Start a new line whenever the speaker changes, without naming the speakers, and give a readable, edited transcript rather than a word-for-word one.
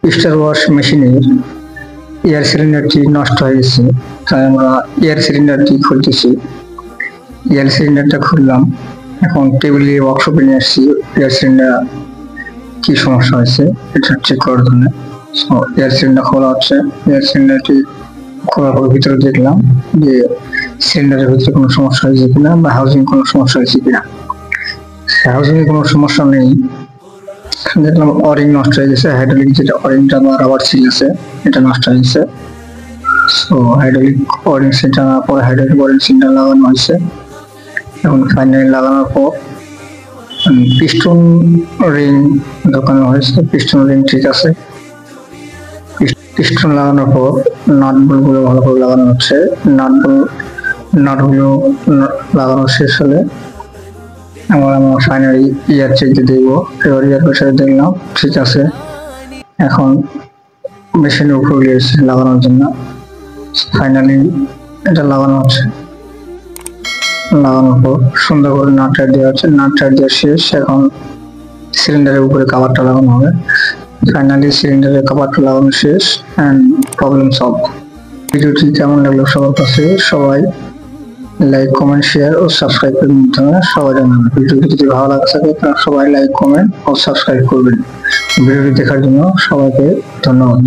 Star wash মেশিনের air সিলিন্ডারটি নষ্ট হয়ে গেছে, তাই আমরা এয়ার সিলিন্ডারটি খুলতেছি। এয়ার সিলিন্ডারটা খুললাম, এখন টেবিলে ওয়ার্কশপে নিয়ে আসছি এয়ার সিলিন্ডার কি সমস্যা হয়েছে এটা চেক করার জন্য। এয়ার সিলিন্ডার খোলা হচ্ছে। এয়ার সিলিন্ডারটি খোলার পর ভিতরে দেখলাম যে সিলিন্ডারের ভিতরে কোনো সমস্যা হয়েছে কিনা বা হাউজিং কোনো সমস্যা হয়েছে কিনা। হাউজিং এ কোনো সমস্যা নেই, দেখলাম অরিং নষ্ট হয়ে গেছে, হাইড্রোলিক যেটা অরিংটা বা রাবার সিল আছে এটা নষ্ট হয়ে গেছে। সো হাইড্রোলিক অরিং সিলটা পরে হাইড্রোলিক অরিং সিলটা লাগানো হয়েছে। এখন ফাইনালি লাগানোর পর পিস্টন রিং ঢোকানো হয়েছে, পিস্টন রিং ঠিক আছে। পিস্টন লাগানোর পর নাট বল্টগুলো ভালো করে লাগানো হচ্ছে। নাটগুলো লাগানো শেষ হলে আমরা ফাইনালি ইয়ার চেক দিয়ে দেখবো। এবার ইয়ার প্রেসারে দেখলাম ঠিক আছে। এখন মেশিনের উপরে এসে লাগানোর জন্য ফাইনালি এটা লাগানো হচ্ছে। লাগানোর পর সুন্দর করে নাট টাইট দেওয়া হচ্ছে, নাট টাইট দেওয়া শেষ। এখন সিলিন্ডারের উপরে কভারটা লাগানো হবে। ফাইনালি সিলিন্ডারের কভারটা লাগানো শেষ এন্ড প্রবলেম সলভ। ভিডিওটি কেমন লাগলো সবার কাছে সবাই লাইক কমেন্ট শেয়ার ও সাবস্ক্রাইব করে নিতে হবে, সবাই জানাবেন। ভিডিওটি যদি ভালো লাগে থাকে তাহলে সবাই লাইক কমেন্ট ও সাবস্ক্রাইব করবেন। ভিডিওটি দেখার জন্য সবাইকে ধন্যবাদ।